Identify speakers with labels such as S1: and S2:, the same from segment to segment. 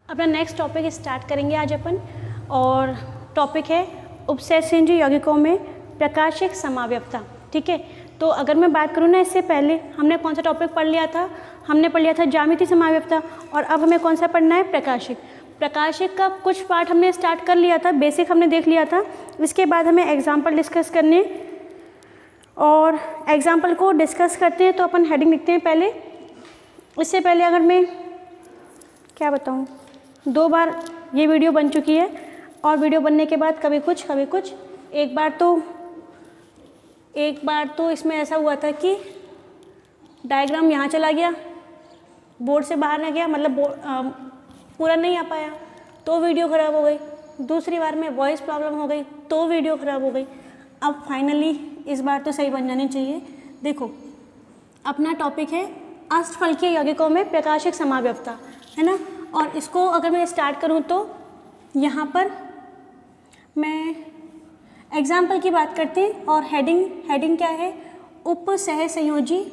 S1: अपना next topic start करेंगे आज अपन, और टॉपिक है उपसैसेंद्रिय यौगिकों में प्रकाशिक समावयवता। ठीक है, तो अगर मैं बात करूँ ना, इससे पहले हमने कौन सा टॉपिक पढ़ लिया था? हमने पढ़ लिया था ज्यामितीय समावयवता, और अब हमें कौन सा पढ़ना है? प्रकाशिक। प्रकाशिक का कुछ पार्ट हमने स्टार्ट कर लिया था, बेसिक हमने देख लिया था। इसके बाद हमें एग्जाम्पल डिस्कस करने, और एग्जाम्पल को डिस्कस करते हैं तो अपन हेडिंग लिखते हैं पहले। इससे पहले अगर मैं क्या बताऊँ, 2 बार ये वीडियो बन चुकी है, और वीडियो बनने के बाद कभी कुछ कभी कुछ। एक बार तो इसमें ऐसा हुआ था कि डायग्राम यहाँ चला गया, बोर्ड से बाहर ना गया, मतलब पूरा नहीं आ पाया तो वीडियो ख़राब हो गई। दूसरी बार में वॉइस प्रॉब्लम हो गई तो वीडियो ख़राब हो गई। अब फाइनली इस बार तो सही बन जानी चाहिए। देखो, अपना टॉपिक है अष्टफलकीय यौगिकों में प्रकाशिक समावयवता, है ना। और इसको अगर मैं स्टार्ट करूँ तो यहाँ पर मैं एग्जाम्पल की बात करते हैं, और हेडिंग क्या है? उपसहसंयोजी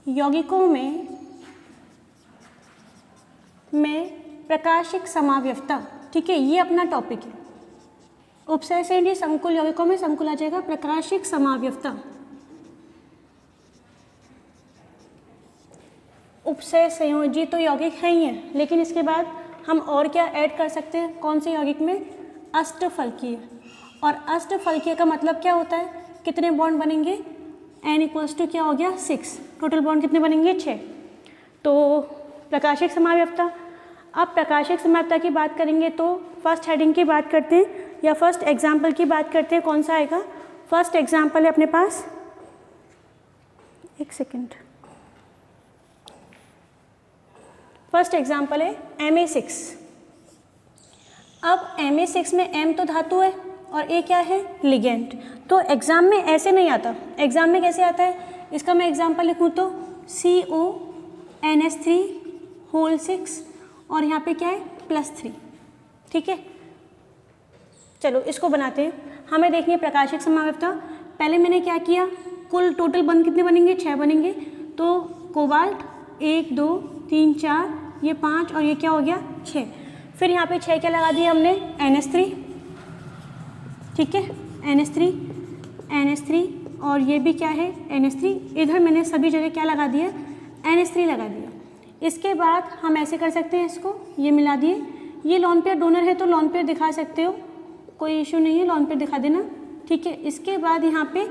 S1: यौगिकों में प्रकाशिक समावयवता। ठीक है, ये अपना टॉपिक है। उपसहसंयोजी संकुल यौगिकों में संकुल आ जाएगा प्रकाशिक समावयवता। उपसहसंयोजी तो यौगिक है ही है, लेकिन इसके बाद हम और क्या ऐड कर सकते हैं? कौन से यौगिक में? अष्टफलकीय। और अष्टफलकीय का मतलब क्या होता है? कितने बॉन्ड बनेंगे? n क्या हो गया? 6। टोटल बॉन्ड कितने बनेंगे? 6। तो प्रकाशिक समावयवता। अब प्रकाशिक समावयवता की बात करेंगे तो फर्स्ट हेडिंग की बात करते हैं, या फर्स्ट एग्जाम्पल की बात करते हैं। कौन सा आएगा? फर्स्ट एग्जाम्पल है अपने पास, एक सेकेंड। फर्स्ट एग्जाम्पल है Ma6। अब Ma6 में M तो धातु है और A क्या है? लिगेंड। तो एग्जाम में ऐसे नहीं आता। एग्जाम में कैसे आता है? इसका मैं एग्जाम्पल लिखूँ तो CONH3 और यहाँ पे क्या है? +3। ठीक है, चलो इसको बनाते हैं। हमें देखनी है प्रकाशिक समावयवता। पहले मैंने क्या किया? कुल टोटल बंद कितने बनेंगे? 6 बनेंगे। तो कोबाल्ट 1 2 3 4, ये 5, और ये क्या हो गया? 6। फिर यहाँ पे 6 क्या लगा दिया हमने? NH3। ठीक है, NH3, और ये भी क्या है? NH3। इधर मैंने सभी जगह क्या लगा दिया? NH3 लगा दिया। इसके बाद हम ऐसे कर सकते हैं, इसको ये मिला दिए। ये लॉन पेयर डोनर है तो लॉन पेयर दिखा सकते हो, कोई इशू नहीं है, लॉन पेयर दिखा देना। ठीक है, इसके बाद यहाँ पे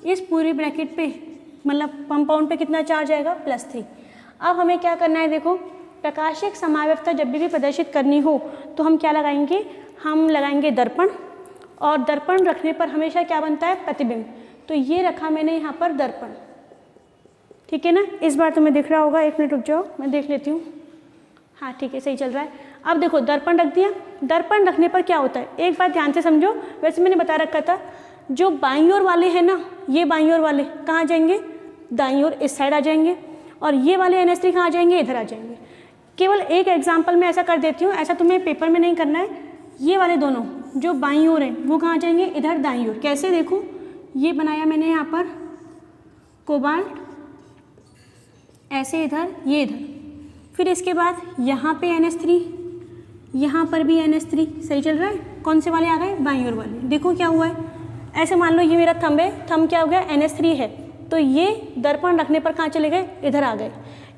S1: इस पूरी ब्रैकेट पे, मतलब कंपाउंड पे कितना चार्ज आएगा? +3। अब हमें क्या करना है? देखो, प्रकाशिक समावयवता जब भी प्रदर्शित करनी हो तो हम क्या लगाएंगे? हम लगाएंगे दर्पण, और दर्पण रखने पर हमेशा क्या बनता है? प्रतिबिंब। तो ये रखा मैंने यहाँ पर दर्पण। ठीक है ना, इस बार तुम्हें दिख रहा होगा। 1 मिनट रुक जाओ, मैं देख लेती हूँ। हाँ ठीक है, सही चल रहा है। अब देखो, दर्पण रख दिया। दर्पण रखने पर क्या होता है? एक बात ध्यान से समझो, वैसे मैंने बता रखा था, जो बाईं ओर वाले हैं ना, ये बाईं ओर वाले कहाँ जाएंगे? दाईं ओर, इस साइड आ जाएंगे। और ये वाले NH3 कहाँ आ जाएंगे? इधर आ जाएंगे। केवल एक एग्जाम्पल में ऐसा कर देती हूँ, ऐसा तुम्हें पेपर में नहीं करना है। ये वाले दोनों जो बाईं ओर हैं वो कहाँ जाएंगे? इधर दाईं ओर। कैसे? देखो, ये बनाया मैंने यहाँ पर कोबाल्ट, ऐसे इधर, ये इधर। फिर इसके बाद यहाँ पे NH3, यहाँ पर भी NH3। सही चल रहा है? कौन से वाले आ गए? बाईं ओर वाले। देखो क्या हुआ है, ऐसे मान लो ये मेरा थंब है, थंब क्या हो गया? NH3 है, तो ये दर्पण रखने पर कहाँ चले गए? इधर आ गए।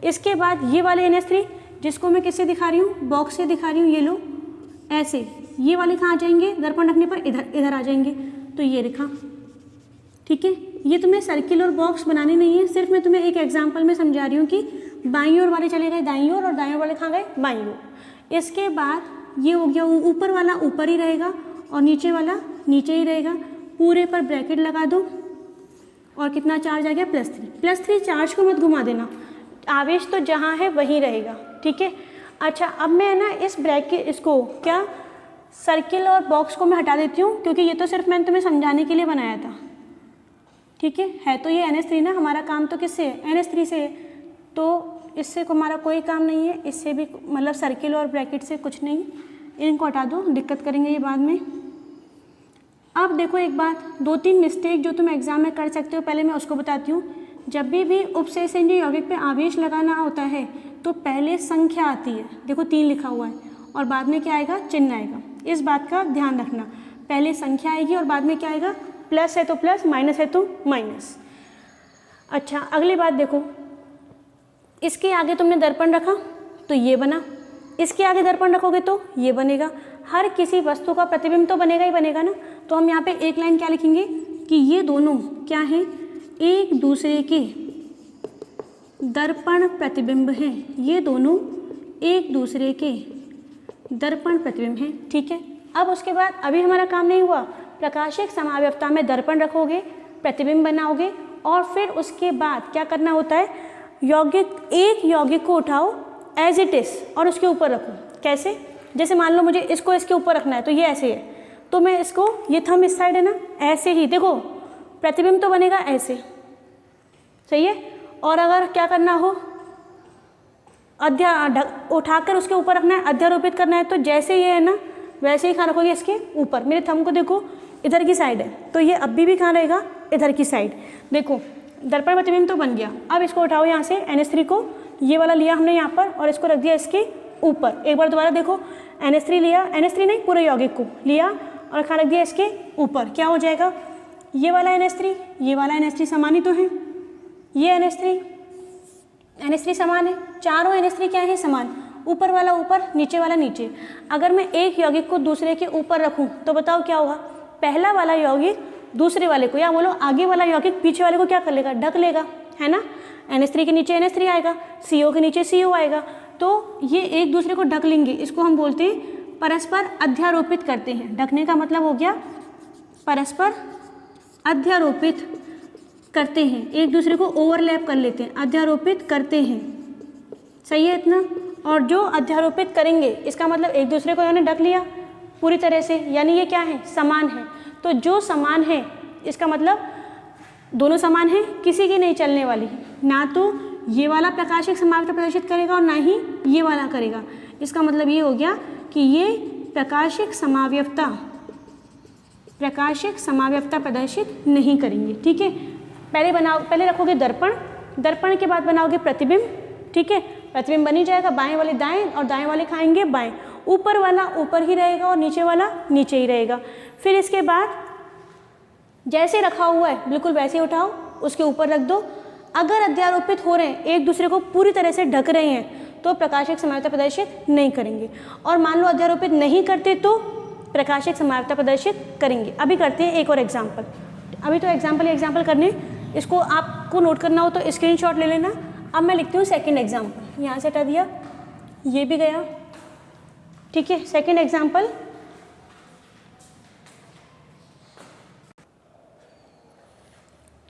S1: इसके बाद ये वाले NH3, जिसको मैं किससे दिखा रही हूँ? बॉक्स से दिखा रही हूँ, ये लो ऐसे, ये वाले कहाँ जाएंगे? दर्पण रखने पर इधर आ जाएंगे। तो ये लिखा। ठीक है, ये तुम्हें सर्किल और बॉक्स बनानी नहीं है, सिर्फ मैं तुम्हें एक एग्जाम्पल में समझा रही हूँ कि बाईं ओर वाले चले गए दाईं ओर, और दाईं ओर वाले कहाँ गए? बाईं ओर। इसके बाद ये हो गया, ऊपर वाला ऊपर ही रहेगा और नीचे वाला नीचे ही रहेगा। पूरे पर ब्रैकेट लगा दो, और कितना चार्ज आ गया? +3। चार्ज को मत घुमा देना, आवेश तो जहाँ है वहीं रहेगा। ठीक है, अच्छा, अब मैं ना इस ब्रैकेट, इसको क्या, सर्किल और बॉक्स को मैं हटा देती हूँ, क्योंकि ये तो सिर्फ मैंने तुम्हें समझाने के लिए बनाया था। ठीक है तो ये NH3 ना, हमारा काम तो किससे है? NH3 से है। तो इससे हमारा कोई काम नहीं है, इससे भी मतलब सर्किल और ब्रैकेट से कुछ नहीं। इनको हटा दो, दिक्कत करेंगे ये बाद में। अब देखो एक बात, 2-3 मिस्टेक जो तुम एग्जाम में कर सकते हो, पहले मैं उसको बताती हूँ। जब भी उपसेचनजीवी यौगिक पे आवेश लगाना होता है तो पहले संख्या आती है, देखो 3 लिखा हुआ है, और बाद में क्या आएगा, चिन्ह आएगा। इस बात का ध्यान रखना, पहले संख्या आएगी और बाद में क्या आएगा, प्लस है तो प्लस, माइनस है तो माइनस। अच्छा, अगली बात देखो, इसके आगे तुमने दर्पण रखा तो ये बना, इसके आगे दर्पण रखोगे तो ये बनेगा। हर किसी वस्तु का प्रतिबिंब तो बनेगा ही बनेगा ना। तो हम यहाँ पे एक लाइन क्या लिखेंगे कि ये दोनों क्या हैं, एक दूसरे के दर्पण प्रतिबिंब हैं, ये दोनों एक दूसरे के दर्पण प्रतिबिंब हैं। ठीक है, अब उसके बाद अभी हमारा काम नहीं हुआ, प्रकाशिक समावयवता में दर्पण रखोगे, प्रतिबिंब बनाओगे, और फिर उसके बाद क्या करना होता है, यौगिक, एक यौगिक को उठाओ एज इट इज़ और उसके ऊपर रखो। कैसे, जैसे मान लो मुझे इसको इसके ऊपर रखना है तो ये ऐसे है, तो मैं इसको, ये थंब इस साइड है ना, ऐसे ही देखो प्रतिबिंब तो बनेगा ऐसे, सही है। और अगर क्या करना हो, उठाकर उसके ऊपर रखना है, अध्यारोपित करना है, तो जैसे ये है ना वैसे ही कहाँ रखोगे, इसके ऊपर। मेरे थंब को देखो, इधर की साइड है, तो ये अभी भी कहाँ रहेगा, इधर की साइड। देखो दर्पण प्रतिबिंब तो बन गया। अब इसको उठाओ यहाँ से, NH3 को, ये वाला लिया हमने यहाँ पर और इसको रख दिया इसके ऊपर। एक बार दोबारा देखो, NH3 लिया, NH3 नहीं, पूरे यौगिक को लिया और कहाँ रख दिया, इसके ऊपर। क्या हो जाएगा, ये वाला NH3, ये वाला NH3 समान ही तो है, ये NH3 समान है, चारों NH3 क्या है, समान, ऊपर वाला ऊपर, नीचे वाला नीचे। अगर मैं एक यौगिक को दूसरे के ऊपर रखूँ तो बताओ क्या होगा, पहला वाला यौगिक दूसरे वाले को, या बोलो आगे वाला यौगिक पीछे वाले को क्या कर लेगा, ढक लेगा, है ना। NH3 के नीचे NH3 आएगा, CO के नीचे CO आएगा, तो ये एक दूसरे को ढक लेंगे। इसको हम बोलते हैं परस्पर अध्यारोपित करते हैं। ढकने का मतलब हो गया परस्पर अध्यारोपित करते हैं, एक दूसरे को ओवरलैप कर लेते हैं, अध्यारोपित करते हैं, सही है इतना। और जो अध्यारोपित करेंगे इसका मतलब एक दूसरे को इन्होंने ढक लिया पूरी तरह से, यानी ये क्या है, समान है। तो जो समान है इसका मतलब दोनों समान हैं, किसी की नहीं चलने वाली, ना तो ये वाला प्रकाशिक समावयवता प्रदर्शित करेगा और ना ही ये वाला करेगा। इसका मतलब ये हो गया कि ये प्रकाशिक समावयवता प्रदर्शित नहीं करेंगे। ठीक है, पहले रखोगे दर्पण, दर्पण के बाद बनाओगे प्रतिबिंब। ठीक है, प्रतिबिंब बनी जाएगा, बाएं वाले दाएं और दाएं वाले खाएंगे बाएं, ऊपर वाला ऊपर ही रहेगा और नीचे वाला नीचे ही रहेगा। फिर इसके बाद जैसे रखा हुआ है बिल्कुल वैसे उठाओ, उसके ऊपर रख दो। अगर अध्यारोपित हो रहे हैं, एक दूसरे को पूरी तरह से ढक रहे हैं, तो प्रकाशिक समावयवता प्रदर्शित नहीं करेंगे। और मान लो अध्यारोपित नहीं करते तो प्रकाशिक समावयवता प्रदर्शित करेंगे। अभी करते हैं एक और एग्जाम्पल, अभी तो एग्जाम्पल करने, इसको आपको नोट करना हो तो स्क्रीनशॉट ले लेना। अब मैं लिखती हूँ सेकेंड एग्जाम्पल, यहाँ से हटा दिया, ये भी गया। ठीक है, सेकेंड एग्जाम्पल,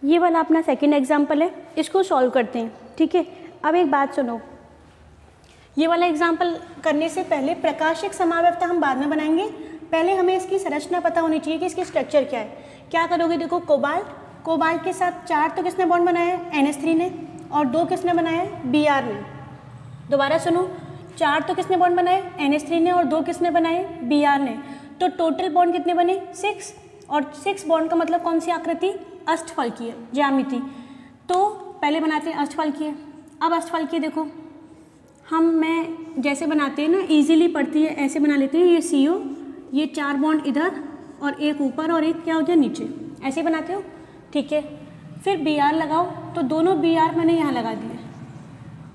S1: ये वाला अपना सेकेंड एग्जाम्पल है, इसको सॉल्व करते हैं। ठीक है, अब एक बात सुनो, ये वाला एग्जाम्पल करने से पहले प्रकाशिक समावयवता हम बाद में बनाएंगे, पहले हमें इसकी संरचना पता होनी चाहिए कि इसकी स्ट्रक्चर क्या है। क्या करोगे, देखो कोबाल्ट के साथ 4 तो किसने बॉन्ड बनाया है, NH3 ने, और 2 किसने बनाया है, Br ने। दोबारा सुनो, 4 तो किसने बॉन्ड बनाए, NH3 ने, और 2 किसने बनाए, Br ने। तो टोटल बॉन्ड कितने बने, 6, और 6 बॉन्ड का मतलब कौन सी आकृति, अष्टफलकीय ज्यामिति। तो पहले बनाते हैं अष्टफलकीय। अब अष्टफलकीय देखो, मैं जैसे बनाते हैं ना, इजीली पड़ती है, ऐसे बना लेते हैं। ये CO, ये 4 बॉन्ड इधर और एक ऊपर और एक क्या हो गया नीचे, ऐसे बनाते हो। ठीक है, फिर Br लगाओ, तो दोनों Br मैंने यहाँ लगा दिए।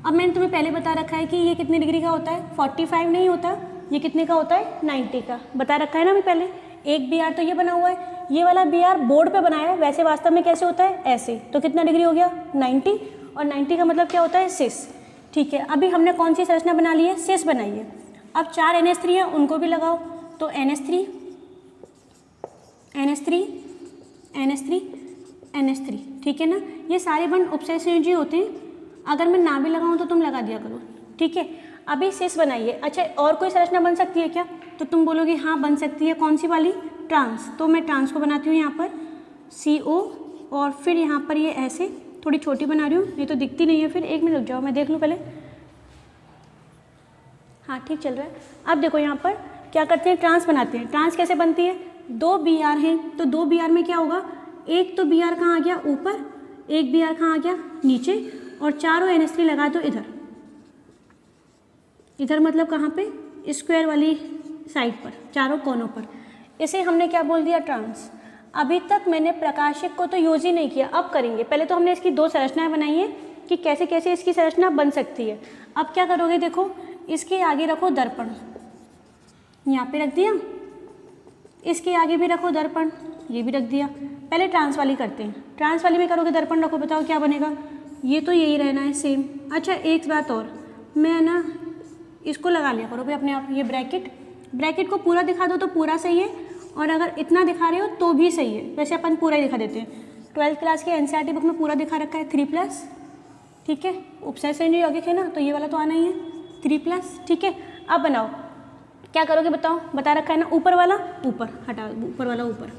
S1: अब मैंने तुम्हें पहले बता रखा है कि ये कितने डिग्री का होता है, 45 नहीं होता, ये कितने का होता है, 90 का बता रखा है ना मैं पहले। एक Br तो ये बना हुआ है, ये वाला Br बोर्ड पे बनाया है, वैसे वास्तव में कैसे होता है, ऐसे। तो कितना डिग्री हो गया, 90, और 90 का मतलब क्या होता है, सिस। ठीक है, अभी हमने कौन सी संरचना बना ली है, सिस बनाई है। अब 4 NH3 है, उनको भी लगाओ, तो NH3 NH3। ठीक है ना, ये सारे बंद उपसंयोजी होते हैं, अगर मैं ना भी लगाऊं तो तुम लगा दिया करो। ठीक है, अभी सिस बनाइए। अच्छा, और कोई संरचना बन सकती है क्या, तो तुम बोलोगे हाँ बन सकती है, कौन सी वाली, ट्रांस। तो मैं ट्रांस को बनाती हूँ यहाँ पर CO, और फिर यहाँ पर ये ऐसे थोड़ी छोटी बना रही हूँ, नहीं तो दिखती नहीं है फिर। 1 मिनट रुक जाओ, मैं देख लूँ पहले। हाँ ठीक चल रहा है। अब देखो यहाँ पर क्या करते हैं, ट्रांस बनाते हैं। ट्रांस कैसे बनती है, 2 BR हैं तो 2 BR में क्या होगा, एक तो BR कहाँ आ गया ऊपर, एक BR कहाँ आ गया नीचे, और चारों NH3 लगा दो इधर, इधर मतलब कहाँ पे, स्क्वायर वाली साइड पर, चारों कोनों पर। इसे हमने क्या बोल दिया, ट्रांस। अभी तक मैंने प्रकाशिक को तो यूज ही नहीं किया, अब करेंगे। पहले तो हमने इसकी 2 संरचनाएं बनाई हैं कि कैसे कैसे इसकी संरचना बन सकती है। अब क्या करोगे, देखो इसके आगे रखो दर्पण, यहाँ पे रख दिया, इसके आगे भी रखो दर्पण, ये भी रख दिया। पहले ट्रांस वाली करते हैं, ट्रांस वाली में करोगे दर्पण रखो, बताओ क्या बनेगा, ये तो यही रहना है सेम। अच्छा एक बात और, मैं ना इसको लगा लिया करो भाई अपने आप, ये ब्रैकेट को पूरा दिखा दो तो पूरा सही है, और अगर इतना दिखा रहे हो तो भी सही है। वैसे अपन पूरा ही दिखा देते हैं, 12th क्लास के NCERT बुक में पूरा दिखा रखा है 3+, ठीक है। उपसय संयोजन यौगिक है ना, तो ये वाला तो आना ही है 3+, ठीक है। अब बनाओ, क्या करोगे बताओ, बता रखा है ना, ऊपर वाला ऊपर हटा, ऊपर वाला ऊपर,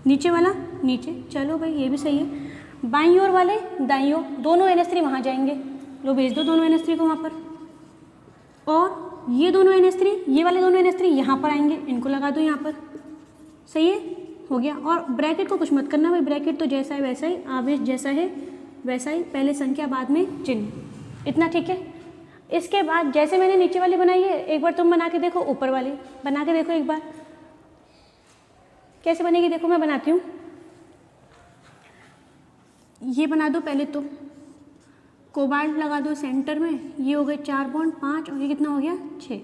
S1: नीचे वाला नीचे, चलो भाई ये भी सही है। बाईं ओर वाले दाईं ओर, दोनों NH3 वहाँ जाएंगे, लो भेज दो दोनों NH3 को वहाँ पर, और ये दोनों NH3, ये वाले दोनों NH3 यहाँ पर आएंगे, इनको लगा दो यहाँ पर, सही है, हो गया। और ब्रैकेट को कुछ मत करना भाई, ब्रैकेट तो जैसा है वैसा ही, आवेश जैसा है वैसा ही, पहले संख्या बाद में चिन्ह, इतना ठीक है। इसके बाद जैसे मैंने नीचे वाली बनाई है, एक बार तुम बना के देखो, ऊपर वाली बना के देखो एक बार, कैसे बनेगी देखो, मैं बनाती हूँ। ये बना दो पहले तो, कोबाल्ट लगा दो सेंटर में, ये हो गए 4 बॉन्ड 5, और ये कितना हो गया 6।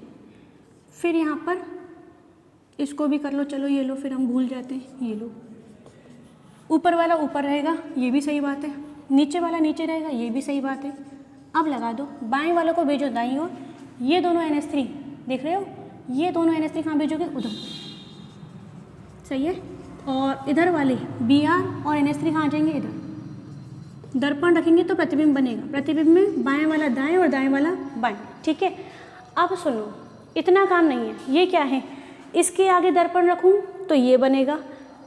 S1: फिर यहाँ पर इसको भी कर लो, चलो ये लो, फिर हम भूल जाते हैं, ये लो, ऊपर वाला ऊपर रहेगा, ये भी सही बात है, नीचे वाला नीचे रहेगा, ये भी सही बात है। अब लगा दो, बाएं वाले को भेजो दाईं ओर, ये दोनों NH3 देख रहे हो, ये दोनों NH3 कहाँ भेजोगे, उधर, सही है। और इधर वाले BR और NH3 कहाँ जाएंगे, इधर। दर्पण रखेंगे तो प्रतिबिंब बनेगा, प्रतिबिंब में बाएं वाला दाएं और दाएं वाला बाएं, ठीक है। अब सुनो, इतना काम नहीं है, ये क्या है, इसके आगे दर्पण रखूँ तो ये बनेगा,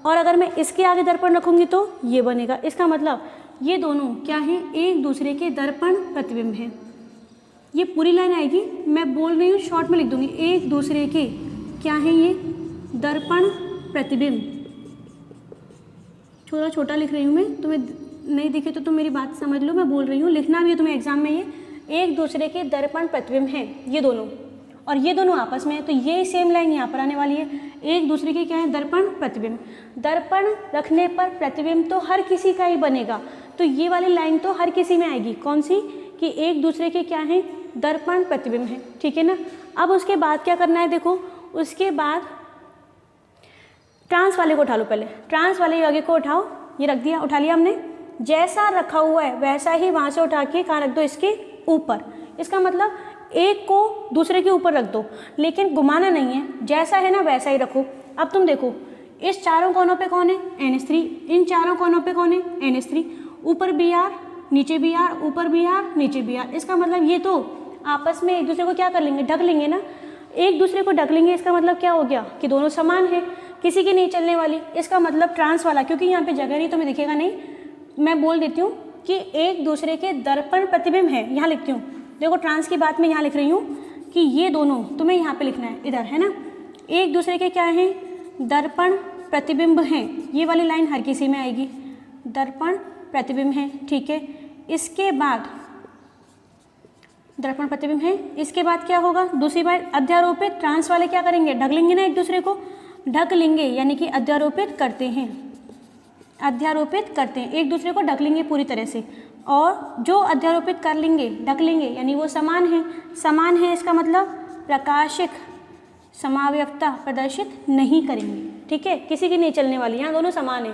S1: और अगर मैं इसके आगे दर्पण रखूँगी तो ये बनेगा। इसका मतलब ये दोनों क्या हैं, एक दूसरे के दर्पण प्रतिबिंब हैं। ये पूरी लाइन आएगी, मैं बोल रही हूँ शॉर्ट में लिख दूँगी, एक दूसरे के क्या हैं, ये दर्पण प्रतिबिंब। थोड़ा छोटा लिख रही हूँ मैं, तुम्हें नहीं दिखे तो तुम मेरी बात समझ लो, मैं बोल रही हूँ, लिखना भी है तुम्हें एग्जाम में, ये एक दूसरे के दर्पण प्रतिबिंब हैं ये दोनों, और ये दोनों आपस में है, तो ये सेम लाइन यहाँ पर आने वाली है, एक दूसरे के क्या है, दर्पण प्रतिबिंब। दर्पण रखने पर प्रतिबिंब तो हर किसी का ही बनेगा, तो ये वाली लाइन तो हर किसी में आएगी, कौन सी, कि एक दूसरे के क्या है, दर्पण प्रतिबिंब है, ठीक है ना। अब उसके बाद क्या करना है, देखो उसके बाद ट्रांस वाले को उठा लो, पहले ट्रांस वाले यौगिक को उठाओ, ये रख दिया, उठा लिया हमने, जैसा रखा हुआ है वैसा ही वहाँ से उठा के कहाँ रख दो, इसके ऊपर। इसका मतलब एक को दूसरे के ऊपर रख दो, लेकिन घुमाना नहीं है, जैसा है ना वैसा ही रखो। अब तुम देखो, इस चारों कोनों पे कौन है, NH3, इन चारों कोनों पे कौन है, NH3, ऊपर BR नीचे BR, ऊपर BR नीचे BR। इसका मतलब ये तो आपस में एक दूसरे को क्या कर लेंगे, ढक लेंगे ना, एक दूसरे को ढक लेंगे। इसका मतलब क्या हो गया कि दोनों समान है, किसी की नहीं चलने वाली। इसका मतलब ट्रांस वाला, क्योंकि यहाँ पे जगह नहीं तो मैं दिखेगा नहीं, मैं बोल देती हूँ कि एक दूसरे के दर्पण प्रतिबिंब है, यहाँ लिखती हूँ। देखो ट्रांस की बात मैं यहाँ लिख रही हूँ कि ये दोनों तुम्हें यहाँ पे लिखना है, इधर है ना, एक दूसरे के क्या हैं, दर्पण प्रतिबिंब हैं। ये वाली लाइन हर किसी में आएगी, दर्पण प्रतिबिंब हैं, ठीक है। इसके बाद दर्पण प्रतिबिंब है, इसके बाद क्या होगा, दूसरी बात अध्यारोपित। ट्रांस वाले क्या करेंगे, ढक लेंगे ना, एक दूसरे को ढक लेंगे, यानी कि अध्यारोपित करते हैं, अध्यारोपित करते हैं, एक दूसरे को ढक लेंगे पूरी तरह से। और जो अध्यारोपित कर लेंगे, ढक लेंगे, यानी वो समान है। समान है इसका मतलब प्रकाशिक समावयवता प्रदर्शित नहीं करेंगे, ठीक है, किसी की नहीं चलने वाली, यहाँ दोनों समान है।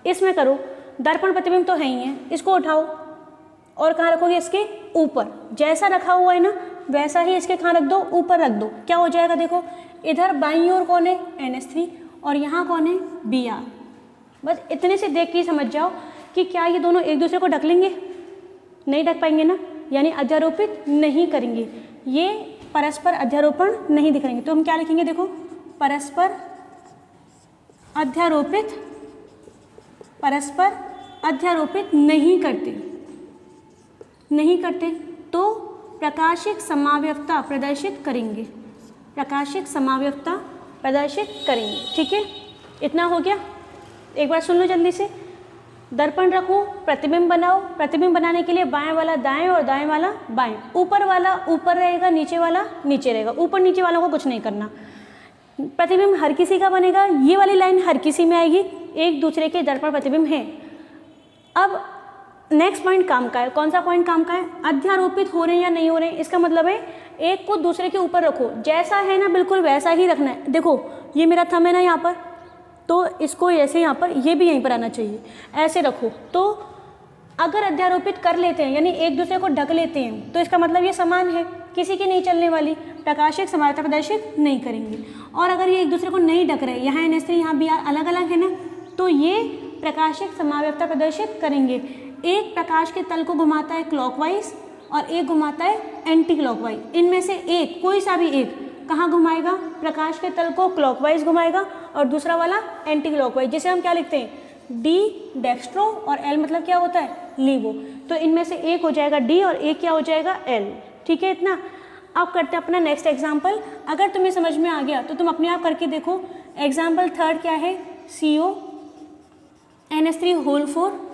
S1: इसमें करो, दर्पण प्रतिबिंब तो है ही है, इसको उठाओ और कहाँ रखोगे, इसके ऊपर। जैसा रखा हुआ है ना वैसा ही इसके कहाँ रख दो, ऊपर रख दो। क्या हो जाएगा, देखो इधर बाईं ओर कौन है, NH3, और यहाँ कौन है, BR। बस इतने से देख के समझ जाओ कि क्या ये दोनों एक दूसरे को ढक लेंगे, नहीं ढक पाएंगे ना, यानी अध्यारोपित नहीं करेंगे, ये परस्पर अध्यारोपण नहीं दिखाएंगे। तो हम क्या लिखेंगे, देखो परस्पर अध्यारोपित, परस्पर अध्यारोपित नहीं करते, नहीं करते तो प्रकाशिक समावयवता प्रदर्शित करेंगे, प्रकाशिक समावयवता प्रदर्शित करेंगे, ठीक है। इतना हो गया। एक बार सुन लो जल्दी से। दर्पण रखो, प्रतिबिंब बनाओ, प्रतिबिंब बनाने के लिए बाएं वाला दाएं और दाएं वाला बाएं, ऊपर वाला ऊपर रहेगा, नीचे वाला नीचे रहेगा। ऊपर नीचे वालों को कुछ नहीं करना। प्रतिबिंब हर किसी का बनेगा, ये वाली लाइन हर किसी में आएगी, एक दूसरे के दर्पण प्रतिबिंब हैं। अब नेक्स्ट पॉइंट काम का है। कौन सा पॉइंट काम का है? अध्यारोपित हो रहे हैं या नहीं हो रहे हैं, इसका मतलब है एक को दूसरे के ऊपर रखो, जैसा है ना बिल्कुल वैसा ही रखना है। देखो ये मेरा थंब है ना यहाँ पर, तो इसको ऐसे यहाँ पर, ये भी यहीं पर आना चाहिए, ऐसे रखो। तो अगर अध्यारोपित कर लेते हैं यानी एक दूसरे को ढक लेते हैं तो इसका मतलब ये समान है, किसी की नहीं चलने वाली, प्रकाशिक समानता प्रदर्शित नहीं करेंगे। और अगर ये एक दूसरे को नहीं ढक रहे, यहाँ NH3 यहाँ Br अलग अलग है ना, तो ये प्रकाशिक समाव्यवस्था प्रदर्शित करेंगे। एक प्रकाश के तल को घुमाता है क्लॉकवाइज और एक घुमाता है एंटी क्लॉकवाइज। इनमें से एक, कोई सा भी एक कहाँ घुमाएगा? प्रकाश के तल को क्लॉकवाइज घुमाएगा और दूसरा वाला एंटी क्लॉकवाइज, जिसे हम क्या लिखते हैं? डी डेक्स्ट्रो और एल मतलब क्या होता है? लीवो। तो इनमें से एक हो जाएगा डी और एक क्या हो जाएगा? एल। ठीक है इतना। अब करते हैं अपना नेक्स्ट एग्जाम्पल। अगर तुम्हें समझ में आ गया तो तुम अपने आप करके देखो। एग्जाम्पल थर्ड क्या है? CO NH3 होल 4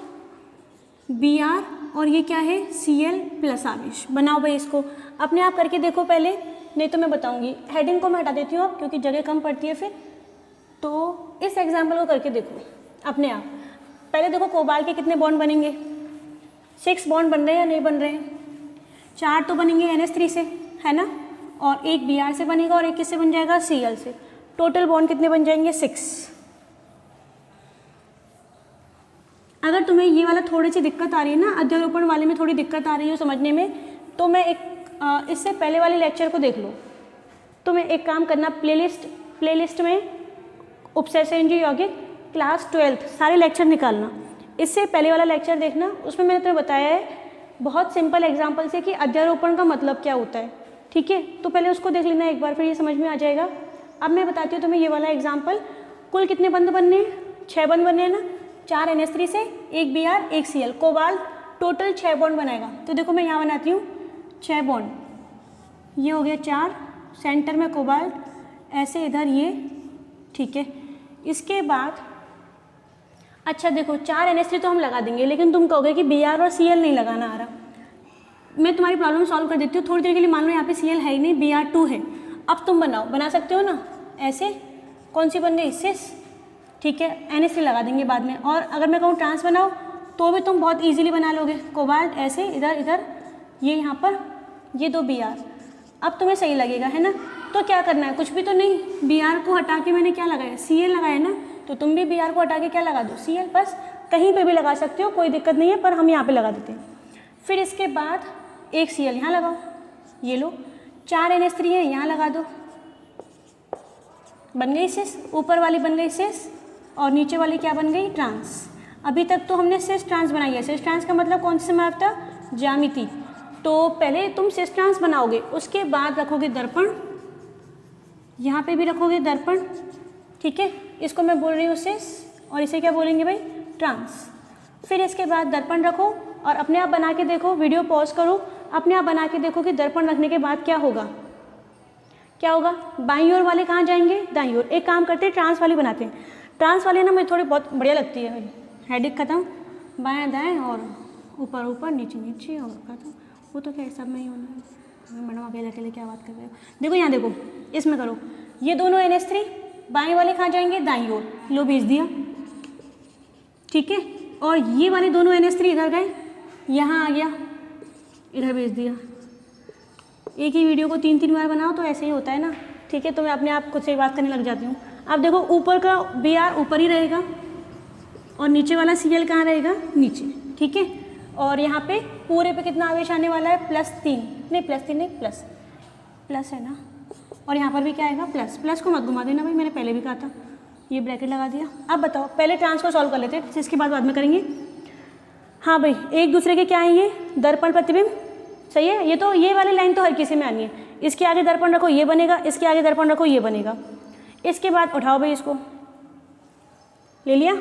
S1: Br और ये क्या है? Cl प्लस आवेश। बनाओ भाई इसको, अपने आप करके देखो पहले, नहीं तो मैं बताऊंगी। हेडिंग को मैं हटा देती हूँ अब, क्योंकि जगह कम पड़ती है फिर। तो इस एग्जाम्पल को करके देखो अपने आप। पहले देखो कोबाल्ट के कितने बॉन्ड बनेंगे? 6 बॉन्ड बन रहे हैं या नहीं बन रहे हैं? 4 तो बनेंगे NH3 से, है ना, और एक Br से बनेगा और एक किससे बन जाएगा? Cl से। टोटल बॉन्ड कितने बन जाएंगे? 6। अगर तुम्हें ये वाला थोड़ी सी दिक्कत आ रही है ना, अध्यारोपण वाले में थोड़ी दिक्कत आ रही है समझने में, तो मैं एक इससे पहले वाले लेक्चर को देख लो। तो मैं एक काम करना, प्लेलिस्ट में उपसेचरेंजी यौगिक क्लास 12 सारे लेक्चर निकालना, इससे पहले वाला लेक्चर देखना। उसमें मैंने तुम्हें बताया है बहुत सिंपल एग्जाम्पल से कि अध्यारोपण का मतलब क्या होता है। ठीक है, तो पहले उसको देख लेना एक बार, फिर ये समझ में आ जाएगा। अब मैं बताती हूँ तुम्हें ये वाला एग्जाम्पल। कुल कितने बंद बनने हैं? 6 बंद बनने हैं ना, 4 NH3 से, एक Br एक Cl। कोबाल्ट टोटल 6 बॉन्ड बनाएगा। तो देखो मैं यहाँ बनाती हूँ 6 बॉन्ड, ये हो गया 4, सेंटर में कोबाल्ट, ऐसे इधर ये। ठीक है, इसके बाद अच्छा देखो 4 NH3 तो हम लगा देंगे, लेकिन तुम कहोगे कि Br और Cl नहीं लगाना आ रहा। मैं तुम्हारी प्रॉब्लम सॉल्व कर देती हूँ थोड़ी देर के लिए। मान लो यहाँ पे Cl है ही नहीं, Br2 है। अब तुम बनाओ, बना सकते हो ना ऐसे। कौन सी बन गई? सिस। ठीक है, NH3 लगा देंगे बाद में। और अगर मैं कहूँ ट्रांस बनाओ तो भी तुम बहुत ईजिली बना लोगे। कोबाल्ट ऐसे इधर इधर, ये यहाँ पर, ये 2 Br। अब तुम्हें सही लगेगा, है ना। तो क्या करना है? कुछ भी तो नहीं, Br को हटा के मैंने क्या लगाया? Cl लगाया ना, तो तुम भी Br को हटा के क्या लगा दो? Cl। बस कहीं पे भी लगा सकते हो, कोई दिक्कत नहीं है, पर हम यहाँ पे लगा देते हैं। फिर इसके बाद एक Cl यहाँ लगाओ, ये लो। 4 NH3 है, यहाँ लगा दो, बन गई सिस। ऊपर वाली बन गई सिस और नीचे वाली क्या बन गई? ट्रांस। अभी तक तो हमने सिस ट्रांस बनाई है। सिस ट्रांस का मतलब कौन सी समानता? ज्यामिति। तो पहले तुम सिस ट्रांस बनाओगे, उसके बाद रखोगे दर्पण, यहाँ पे भी रखोगे दर्पण। ठीक है, इसको मैं बोल रही हूँ सिस और इसे क्या बोलेंगे भाई? ट्रांस। फिर इसके बाद दर्पण रखो और अपने आप बना के देखो। वीडियो पॉज करो, अपने आप बना के देखो कि दर्पण रखने के बाद क्या होगा। क्या होगा? बाईं ओर वाले कहाँ जाएंगे? दाईं ओर। एक काम करते हैं, ट्रांस वाली बनाते हैं। ट्रांस वाली ना मुझे थोड़ी बहुत बढ़िया लगती है भाई। हेडिक खत्म, बाएं दाएं और ऊपर ऊपर नीचे नीचे और खत्म। वो तो क्या सब में ही होना है। मैडम अकेले अकेले क्या बात कर रहे हो? देखो यहाँ देखो, इसमें करो। ये दोनों NH3 बाएं वाले कहाँ जाएंगे? दाईं ओर। लो भेज दिया। ठीक है, और ये वाले दोनों NH3 इधर गए, यहाँ आ गया, इधर भेज दिया। एक ही वीडियो को 3-3 बार बनाओ तो ऐसे ही होता है ना। ठीक है, तो मैं अपने आप खुद से बात करने लग जाती हूँ। अब देखो ऊपर का Br ऊपर ही रहेगा और नीचे वाला Cl कहाँ रहेगा? नीचे। ठीक है, और यहाँ पे पूरे पे कितना आवेश आने वाला है? +3 नहीं, +3 नहीं, प्लस है ना। और यहाँ पर भी क्या आएगा? प्लस। प्लस को मत घुमा देना भाई, मैंने पहले भी कहा था। ये ब्रैकेट लगा दिया। अब बताओ, पहले ट्रांस को सॉल्व कर लेते हैं, इसके बाद में करेंगे। हाँ भाई, एक दूसरे के क्या है ये? दर्पण प्रतिबिंब। सही है, ये तो ये वाली लाइन तो हर किसी में आनी है। इसके आगे दर्पण रखो, ये बनेगा। इसके आगे दर्पण रखो, ये बनेगा। इसके बाद उठाओ भाई, इसको ले लिया।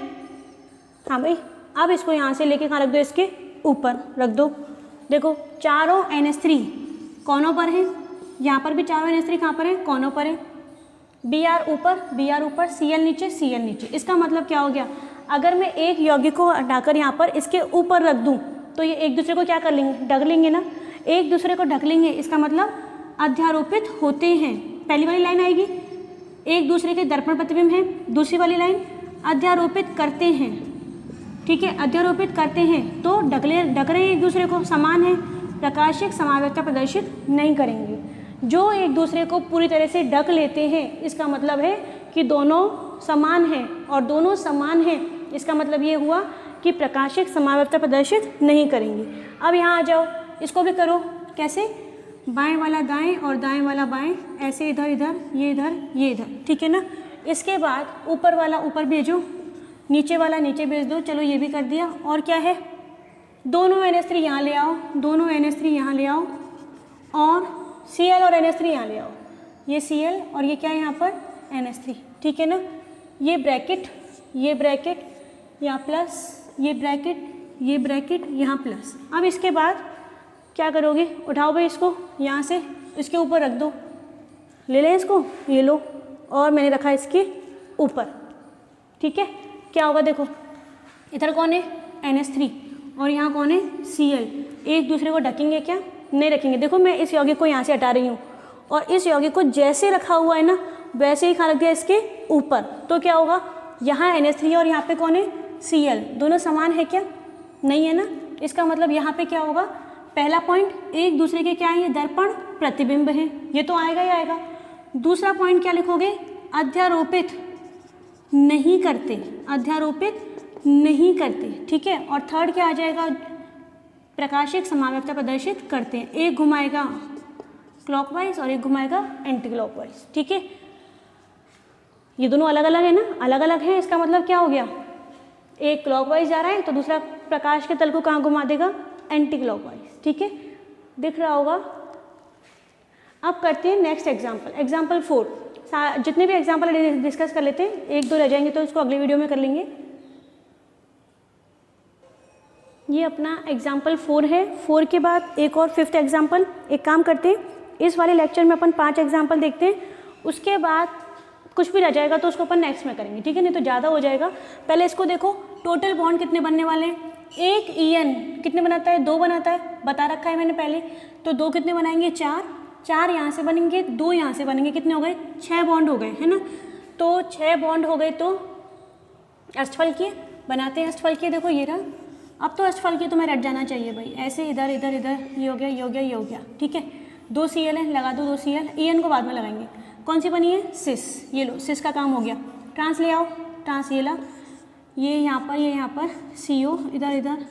S1: हाँ भाई, अब इसको यहाँ से लेके कहाँ रख दो? इसके ऊपर रख दो। देखो चारों NH3 कोनों पर हैं, यहाँ पर भी चारों NH3 कहाँ पर है? कोनों पर है। Br ऊपर Cl नीचे। इसका मतलब क्या हो गया, अगर मैं एक यौगिक को हटाकर यहाँ पर इसके ऊपर रख दूँ तो ये एक दूसरे को क्या कर लेंगे, ढक लेंगे ना, एक दूसरे को ढक लेंगे, इसका मतलब अध्यारोपित होते हैं। पहली वाली लाइन आएगी, एक दूसरे के दर्पण प्रतिबिंब है, दूसरी वाली लाइन अध्यारोपित करते हैं, ठीक है, अध्यारोपित करते हैं तो ढक रहे हैं एक दूसरे को, समान है, प्रकाशिक समावयवता प्रदर्शित नहीं करेंगे। जो एक दूसरे को पूरी तरह से ढक लेते हैं इसका मतलब है कि दोनों समान हैं, और दोनों समान हैं इसका मतलब ये हुआ कि प्रकाशिक समावयवता प्रदर्शित नहीं करेंगे। अब यहाँ आ जाओ, इसको भी करो, कैसे, बाएं वाला दाएं और दाएं वाला बाएं, ऐसे इधर इधर, ये इधर, ठीक है ना। इसके बाद ऊपर वाला ऊपर भेजो, नीचे वाला नीचे भेज दो, चलो ये भी कर दिया। और क्या है, दोनों NH3 यहाँ ले आओ, दोनों NH3 यहाँ ले आओ, और Cl और NH3 यहाँ ले आओ, ये Cl और ये क्या है यहाँ पर NH3, ठीक है ना। ये ब्रैकेट यहाँ प्लस, ये ब्रैकेट यहाँ प्लस। अब इसके बाद क्या करोगे, उठाओ भाई इसको यहाँ से, इसके ऊपर रख दो, ले लें इसको, ये लो, और मैंने रखा इसके ऊपर, ठीक है। क्या होगा देखो, इधर कौन है NH3 और यहाँ कौन है Cl, एक दूसरे को ढकेंगे क्या, नहीं रखेंगे। देखो मैं इस यौगिक को यहाँ से हटा रही हूँ और इस यौगिक को जैसे रखा हुआ है ना वैसे ही रख दिया इसके ऊपर, तो क्या होगा, यहाँ NH3 और यहाँ पे कौन है Cl, दोनों समान है क्या, नहीं है ना। इसका मतलब यहाँ पे क्या होगा, पहला पॉइंट, एक दूसरे के क्या है, ये दर्पण प्रतिबिंब है, ये तो आएगा ही आएगा। दूसरा पॉइंट क्या लिखोगे, अध्यारोपित नहीं करते, ठीक है। और थर्ड क्या आ जाएगा, प्रकाशिक समावयवता प्रदर्शित करते हैं, एक घुमाएगा क्लॉकवाइज और एक घुमाएगा एंटी क्लॉकवाइज, ठीक है। ये दोनों अलग अलग है ना, अलग अलग है, इसका मतलब क्या हो गया, एक क्लॉकवाइज जा रहा है तो दूसरा प्रकाश के तल को कहाँ घुमा देगा, एंटी क्लॉकवाइज, ठीक है, दिख रहा होगा। अब करते हैं नेक्स्ट एग्जाम्पल 4। जितने भी एग्जाम्पल डिस्कस कर लेते हैं, एक दो रह जाएंगे तो उसको अगले वीडियो में कर लेंगे। ये अपना एग्जाम्पल 4 है। 4 के बाद एक और 5th एग्जाम्पल। एक काम करते हैं, इस वाले लेक्चर में अपन 5 एग्जाम्पल देखते हैं, उसके बाद कुछ भी रह जाएगा तो उसको अपन नेक्स्ट में करेंगे, ठीक है, नहीं तो ज़्यादा हो जाएगा। पहले इसको देखो, टोटल बॉन्ड कितने बनने वाले हैं, एक EN कितने बनाता है, 2 बनाता है, बता रखा है मैंने पहले। तो 2 कितने बनाएंगे, 4 यहाँ से बनेंगे, 2 यहाँ से बनेंगे, कितने हो गए, 6 बॉन्ड हो गए, है ना। तो 6 बॉन्ड हो गए तो अष्टफलकीय बनाते हैं, अष्टफलकीय देखो ये रहा। अब तो अष्टफलकीय तुम्हें रट जाना चाहिए भाई, ऐसे इधर इधर इधर, ये हो गया, ठीक है। 2 Cl है, लगा दो 2 Cl, EN को बाद में लगाएंगे। कौन सी बनी है, सिस, ये लो, सिस का काम हो गया। ट्रांस ले आओ, ट्रांस ये ला, ये यहाँ पर CO इधर इधर।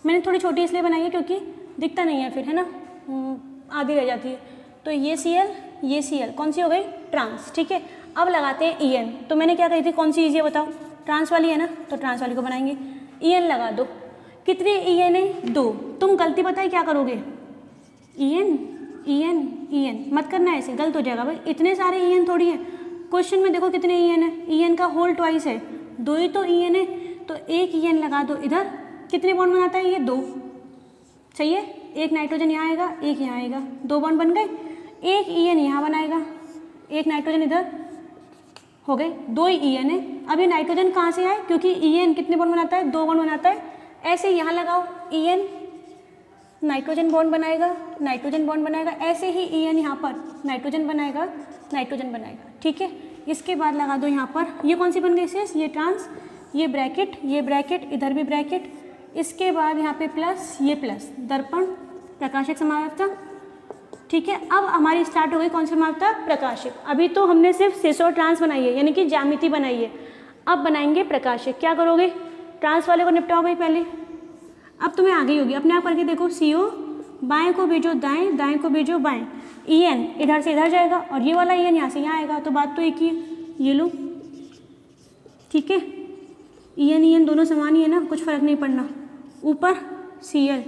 S1: मैंने थोड़ी छोटी इसलिए बनाई है क्योंकि दिखता नहीं है फिर, है ना, आधी रह जाती है। तो ये Cl, कौन सी हो गई, ट्रांस, ठीक है। अब लगाते हैं EN। तो मैंने क्या कही थी, कौन सी ईजी है बताओ, ट्रांस वाली है ना, तो ट्रांस वाली को बनाएंगे। EN लगा दो, कितने EN है, 2। तुम गलती बताए क्या करोगे, EN मत करना, ऐसे गलत हो जाएगा भाई, इतने सारे EN थोड़ी है। क्वेश्चन में देखो कितने EN है, EN का होल ट्वाइस है, 2 ही तो EN है, तो एक EN लगा दो इधर। कितने बॉन्ड बनाता है ये, 2, सही है। एक नाइट्रोजन यहाँ आएगा, एक यहाँ आएगा, 2 बॉन्ड बन गए। एक EN यहाँ बनाएगा, एक नाइट्रोजन इधर, हो गए, 2 ही EN है। अब ये नाइट्रोजन कहाँ से आए, क्योंकि EN कितने बॉन्ड बनाता है, 2 बॉन्ड बनाता है। ऐसे यहाँ लगाओ, EN नाइट्रोजन बॉन्ड बनाएगा, ऐसे ही EN यहाँ पर नाइट्रोजन बनाएगा, ठीक है। इसके बाद लगा दो यहाँ पर, ये कौन सी बन गई सिस, ये ट्रांस, ये ब्रैकेट, इधर भी ब्रैकेट। इसके बाद यहाँ पे प्लस, ये प्लस, दर्पण प्रकाशिक समावयवता, ठीक है। अब हमारी स्टार्ट हो गई कौन सी समावयवता, प्रकाशिक। अभी तो हमने सिर्फ सिस और ट्रांस बनाई है, यानी कि ज्यामिति बनाई है। अब बनाएंगे प्रकाशिक। क्या करोगे, ट्रांस वाले को निपटाओ भाई पहले, अब तुम्हें आ गई होगी, अपने आप करके देखो। CO बाएं को भेजो दाएं, दाएं को भेजो बाएं, EN इधर से इधर जाएगा और ये वाला EN यहाँ से यहाँ आएगा, तो बात तो एक ही है, ये लो, ठीक है। EN दोनों समान ही है ना, कुछ फर्क नहीं पड़ना। ऊपर Cl,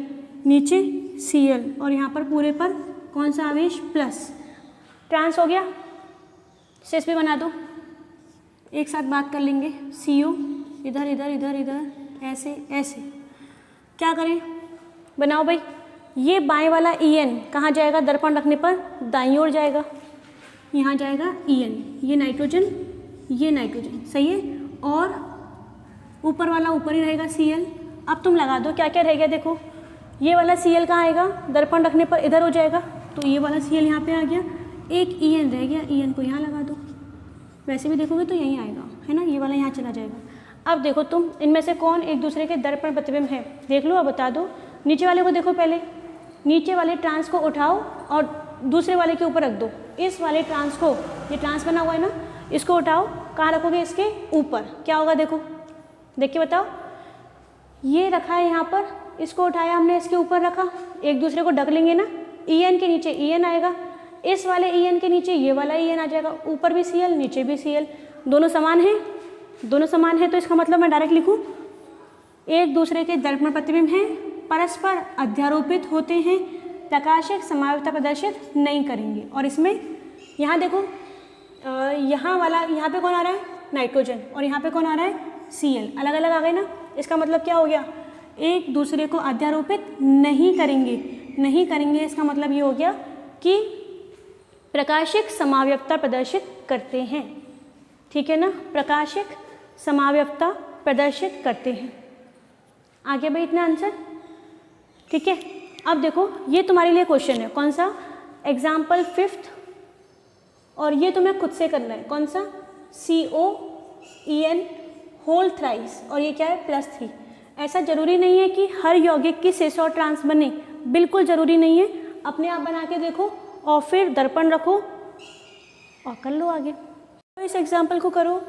S1: नीचे Cl, और यहाँ पर पूरे पर कौन सा आवेश, प्लस। ट्रांस हो गया, सिस भी बना दो, एक साथ बात कर लेंगे। CO इधर इधर इधर इधर, ऐसे क्या करें, बनाओ भाई। ये बाएं वाला EN कहाँ जाएगा, दर्पण रखने पर दाईं ओर जाएगा, यहाँ जाएगा EN, ये नाइट्रोजन, सही है। और ऊपर वाला ऊपर ही रहेगा Cl। अब तुम लगा दो क्या क्या रह गया, देखो ये वाला Cl कहाँ आएगा, दर्पण रखने पर इधर हो जाएगा, तो ये वाला Cl यहाँ पे आ गया। एक En रह गया, En को यहाँ लगा दो, वैसे भी देखोगे तो यहीं आएगा, है ना, ये वाला यहाँ चला जाएगा। अब देखो तुम इनमें से कौन एक दूसरे के दर्पण प्रतिबिंब है, देख लो, अब बता दो। नीचे वाले को देखो, पहले नीचे वाले ट्रांस को उठाओ और दूसरे वाले के ऊपर रख दो। इस वाले ट्रांस को, ये ट्रांस बना हुआ है ना, इसको उठाओ, कहाँ रखोगे, इसके ऊपर, क्या होगा देखो, देख के बताओ। ये रखा है यहाँ पर, इसको उठाया हमने, इसके ऊपर रखा, एक दूसरे को ढक लेंगे ना, En के नीचे En आएगा, इस वाले En के नीचे ये वाला En आ जाएगा, ऊपर भी Cl नीचे भी Cl, दोनों समान हैं, दोनों समान है, तो इसका मतलब मैं डायरेक्ट लिखूँ, एक दूसरे के दर्पण प्रतिबिंब हैं, परस्पर अध्यारोपित होते हैं, प्रकाशिक समावयवता प्रदर्शित नहीं करेंगे। और इसमें यहाँ देखो, यहाँ वाला, यहाँ पे कौन आ रहा है, नाइट्रोजन, और यहाँ पे कौन आ रहा है, Cl, अलग अलग आ गए ना। इसका मतलब क्या हो गया, एक दूसरे को अध्यारोपित नहीं करेंगे, इसका मतलब ये हो गया कि प्रकाशिक समावयवता प्रदर्शित करते हैं, ठीक है ना, प्रकाशिक समावयवता प्रदर्शित करते हैं। आगे भाई इतना आंसर, ठीक है। अब देखो ये तुम्हारे लिए क्वेश्चन है, कौन सा, एग्जाम्पल 5th, और ये तुम्हें खुद से करना है, कौन सा, COEN होल थ्राइस, और ये क्या है, +3। ऐसा जरूरी नहीं है कि हर यौगिक की सिस और ट्रांस बने, बिल्कुल ज़रूरी नहीं है, अपने आप बना के देखो और फिर दर्पण रखो और कर लो आगे। तो इस एग्जाम्पल को करो,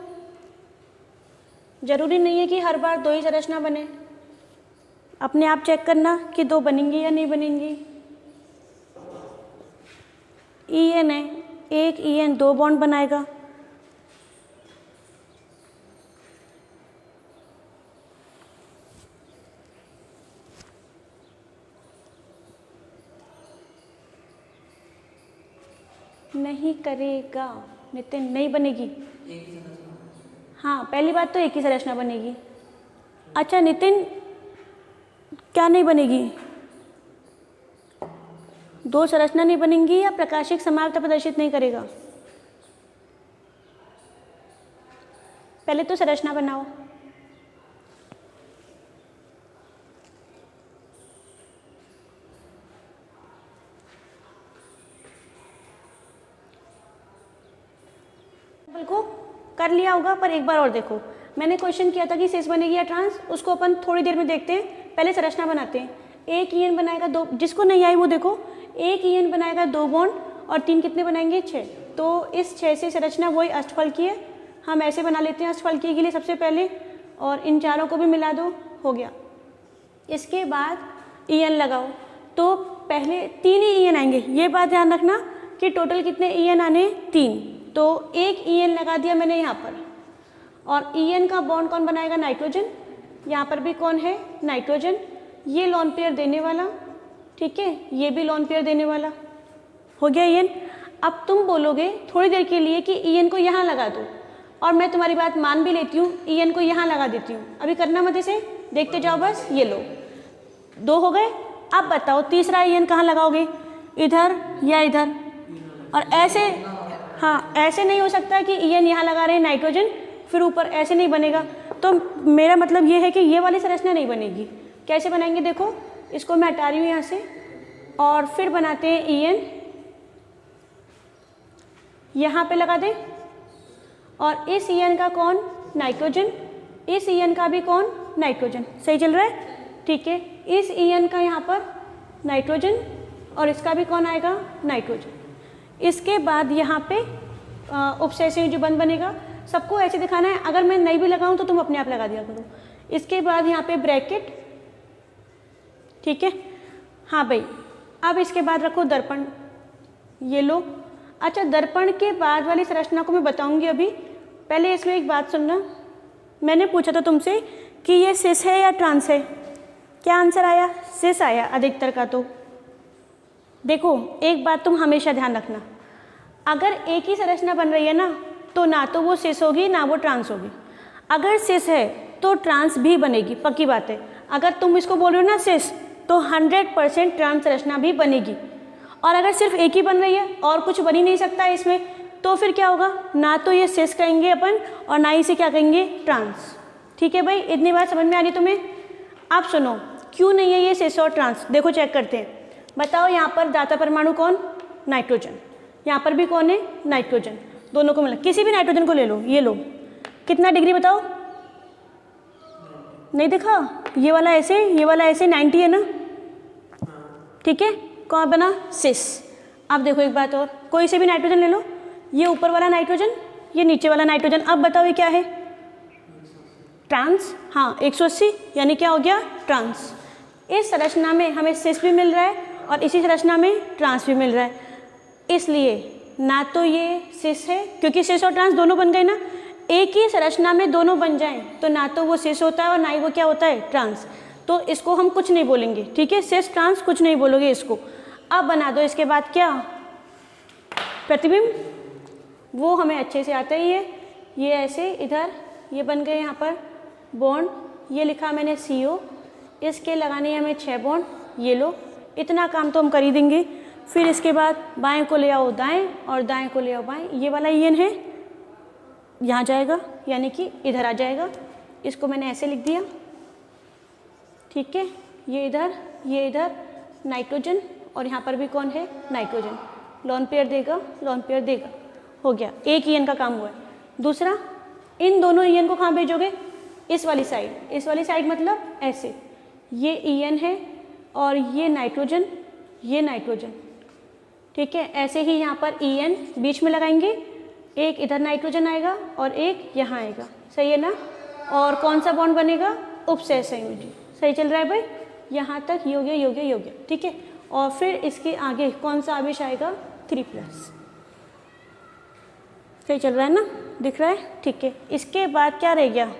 S1: ज़रूरी नहीं है कि हर बार 2 ही संरचना बने, अपने आप चेक करना कि 2 बनेंगी या नहीं बनेंगी। En है, एक En 2 बॉन्ड बनाएगा, नहीं करेगा नितिन, नहीं बनेगी, हाँ पहली बात तो एक ही संरचना बनेगी। अच्छा नितिन, क्या नहीं बनेगी, 2 संरचना नहीं बनेंगी या प्रकाशिक समावयवता प्रदर्शित नहीं करेगा, पहले तो संरचना बनाओ। को कर लिया होगा, पर एक बार और देखो, मैंने क्वेश्चन किया था कि सिस बनेगी या ट्रांस, उसको अपन थोड़ी देर में देखते हैं, पहले संरचना बनाते हैं। एक En बनाएगा 2, जिसको नहीं आई वो देखो, एक En बनाएगा 2 बॉन्ड और 3 कितने बनाएंगे, 6। तो इस 6 से संरचना वही अष्टफल की है, हम ऐसे बना लेते हैं अष्टफल की के लिए सबसे पहले, और इन चारों को भी मिला दो, हो गया। इसके बाद En लगाओ, तो पहले 3 ही En आएंगे, ये बात ध्यान रखना कि टोटल कितने En आने, 3, तो एक En लगा दिया मैंने यहाँ पर, और En का बॉन्ड कौन बनाएगा, नाइट्रोजन, यहाँ पर भी कौन है, नाइट्रोजन, ये लोन पेयर देने वाला, ठीक है, ये भी लोन पेयर देने वाला, हो गया En। अब तुम बोलोगे थोड़ी देर के लिए कि En को यहाँ लगा दो, और मैं तुम्हारी बात मान भी लेती हूँ, En को यहाँ लगा देती हूँ, अभी करना मत इसे, देखते जाओ बस, ये लो 2 हो गए। अब बताओ तीसरा En कहाँ लगाओगे, इधर या इधर, और ऐसे, हाँ ऐसे नहीं हो सकता कि En यहाँ लगा रहे हैं नाइट्रोजन फिर ऊपर, ऐसे नहीं बनेगा। तो मेरा मतलब ये है कि ये वाली संरचना नहीं बनेगी। कैसे बनाएंगे देखो, इसको मैं हटा रही हूँ यहाँ से, और फिर बनाते हैं En, यहाँ पे लगा दें, और इस En का कौन, नाइट्रोजन, इस En का भी कौन, नाइट्रोजन, सही चल रहा है, ठीक है। इस En का यहाँ पर नाइट्रोजन, और इसका भी कौन आएगा, नाइट्रोजन। इसके बाद यहाँ पे उपसेचन जो बंद बनेगा, सबको ऐसे दिखाना है, अगर मैं नहीं भी लगाऊं तो तुम अपने आप लगा दिया करो। इसके बाद यहाँ पे ब्रैकेट, ठीक है, हाँ भाई। अब इसके बाद रखो दर्पण, ये लो। अच्छा, दर्पण के बाद वाली संरचना को मैं बताऊंगी अभी, पहले इसमें एक बात सुनना। मैंने पूछा था तुमसे कि ये सिस है या ट्रांस है, क्या आंसर आया, सिस आया अधिकतर का। तो देखो एक बात तुम हमेशा ध्यान रखना, अगर एक ही संरचना बन रही है ना, तो ना तो वो सिस होगी ना वो ट्रांस होगी। अगर सिस है तो ट्रांस भी बनेगी, पक्की बात है। अगर तुम इसको बोल रहे हो ना सिस, तो 100% ट्रांस संरचना भी बनेगी। और अगर सिर्फ एक ही बन रही है और कुछ बन ही नहीं सकता है इसमें, तो फिर क्या होगा, ना तो ये सिस कहेंगे अपन और ना ही इसे क्या कहेंगे, ट्रांस। ठीक है भाई, इतनी बात समझ में आ रही तुम्हें। आप सुनो, क्यों नहीं है ये सिस और ट्रांस, देखो चेक करते हैं। बताओ यहाँ पर दाता परमाणु कौन, नाइट्रोजन, यहाँ पर भी कौन है, नाइट्रोजन, दोनों को मिला, किसी भी नाइट्रोजन को ले लो, ये लो, कितना डिग्री बताओ, नहीं देखा, ये वाला ऐसे 90 है ना, ठीक है, कौन बना, सिस। अब देखो एक बात और, कोई से भी नाइट्रोजन ले लो, ये ऊपर वाला नाइट्रोजन, ये नीचे वाला नाइट्रोजन, अब बताओ ये क्या है, ट्रांस। हाँ 180, यानी क्या हो गया, ट्रांस। इस संरचना में हमें सिस भी मिल रहा है और इसी संरचना में ट्रांस भी मिल रहा है, इसलिए ना तो ये सिस है, क्योंकि सिस और ट्रांस दोनों बन गए ना, एक ही संरचना में दोनों बन जाएं तो ना तो वो सिस होता है और ना ही वो क्या होता है, ट्रांस। तो इसको हम कुछ नहीं बोलेंगे, ठीक है, सिस ट्रांस कुछ नहीं बोलोगे इसको। अब बना दो इसके बाद क्या, प्रतिबिंब, वो हमें अच्छे से आता ही है। ये ऐसे इधर ये बन गए यहाँ पर बॉन्ड, ये लिखा मैंने CO, इसके लगाने हमें 6 बॉन्ड, ये लो, इतना काम तो हम कर ही देंगे। फिर इसके बाद बाएं को ले आओ दाएं और दाएं को ले आओ बाएं, ये वाला EN है यहाँ जाएगा, यानी कि इधर आ जाएगा, इसको मैंने ऐसे लिख दिया, ठीक है, ये इधर नाइट्रोजन और यहाँ पर भी कौन है, नाइट्रोजन, लोन पेयर देगा, हो गया, एक EN का काम हुआ है। दूसरा, इन दोनों EN को कहाँ भेजोगे, इस वाली साइड मतलब ऐसे, ये EN है और ये नाइट्रोजन, ठीक है, ऐसे ही यहाँ पर EN बीच में लगाएंगे, एक इधर नाइट्रोजन आएगा और एक यहाँ आएगा, सही है ना, और कौन सा बॉन्ड बनेगा, उपसह संयोजी। सही चल रहा है भाई, यहाँ तक ये हो गया, ठीक है, और फिर इसके आगे कौन सा आवेश आएगा, 3+। सही चल रहा है ना, दिख रहा है, ठीक है। इसके बाद क्या रह गया,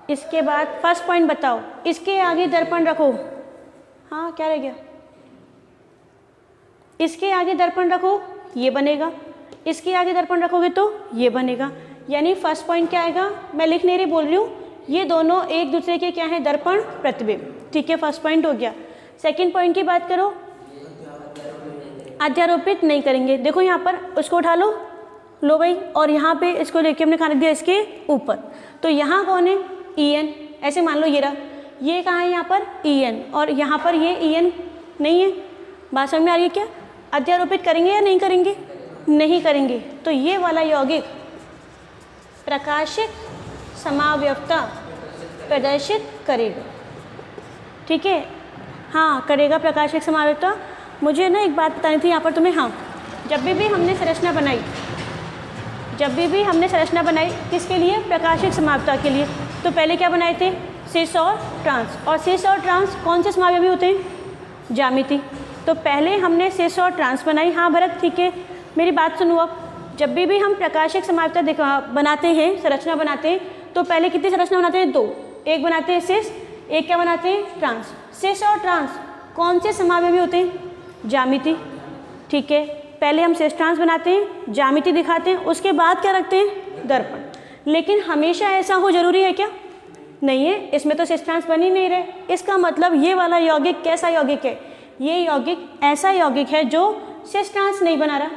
S1: इसके बाद फर्स्ट पॉइंट बताओ, इसके आगे दर्पण रखो, हाँ क्या रह गया, इसके आगे दर्पण रखो, ये बनेगा, इसके आगे दर्पण रखोगे तो ये बनेगा, यानी फर्स्ट पॉइंट क्या आएगा, मैं लिख नहीं रही, बोल रही हूँ, ये दोनों एक दूसरे के क्या है, दर्पण प्रतिबिंब, ठीक है, फर्स्ट पॉइंट हो गया। सेकंड पॉइंट की बात करो, अध्यारोपित नहीं करेंगे, देखो यहाँ पर उसको उठा लो भाई, और यहाँ पे इसको लेके हमने खाने दिया इसके ऊपर, तो यहाँ कौन है, EN, ऐसे मान लो ये रहा, ये कहाँ है यहाँ पर EN, और यहाँ पर ये EN नहीं है, बात समझ में आ रही है क्या, अध्यारोपित करेंगे या नहीं करेंगे, नहीं करेंगे, तो ये वाला यौगिक प्रकाशिक समावयवता प्रदर्शित करेगा, ठीक है, हाँ करेगा प्रकाशिक समावयवता। मुझे ना एक बात बतानी थी यहाँ पर तुम्हें, हाँ जब भी हमने संरचना बनाई किसके लिए, प्रकाशिक समावयवता के लिए, तो पहले क्या बनाए थे, सिस और ट्रांस कौन से समावयवी होते हैं, ज्यामिति, तो पहले हमने सिस और ट्रांस बनाई। हाँ भरत ठीक है, मेरी बात सुनो, अब जब भी हम प्रकाशिक समावयवता बनाते हैं, संरचना बनाते हैं, तो पहले कितनी संरचना बनाते हैं, 2, एक बनाते हैं सिस, एक क्या बनाते हैं, ट्रांस। सिस और ट्रांस कौन से समावयवी होते हैं, ज्यामिति, ठीक है, पहले हम सिस ट्रांस बनाते हैं, ज्यामिति दिखाते हैं, उसके बाद क्या रखते हैं, दर्पण। लेकिन हमेशा ऐसा हो जरूरी है क्या, नहीं है, इसमें तो सिस ट्रांस बन ही नहीं रहे, इसका मतलब ये वाला यौगिक कैसा यौगिक है, ये यौगिक ऐसा यौगिक है जो सिस ट्रांस नहीं बना रहा,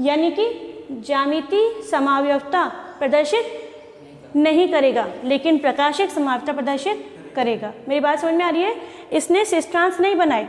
S1: यानी कि ज्यामिति समावयवता प्रदर्शित नहीं करेगा, लेकिन प्रकाशिक समावयवता प्रदर्शित करेगा। मेरी बात समझ में आ रही है, इसने सिस ट्रांस नहीं बनाए,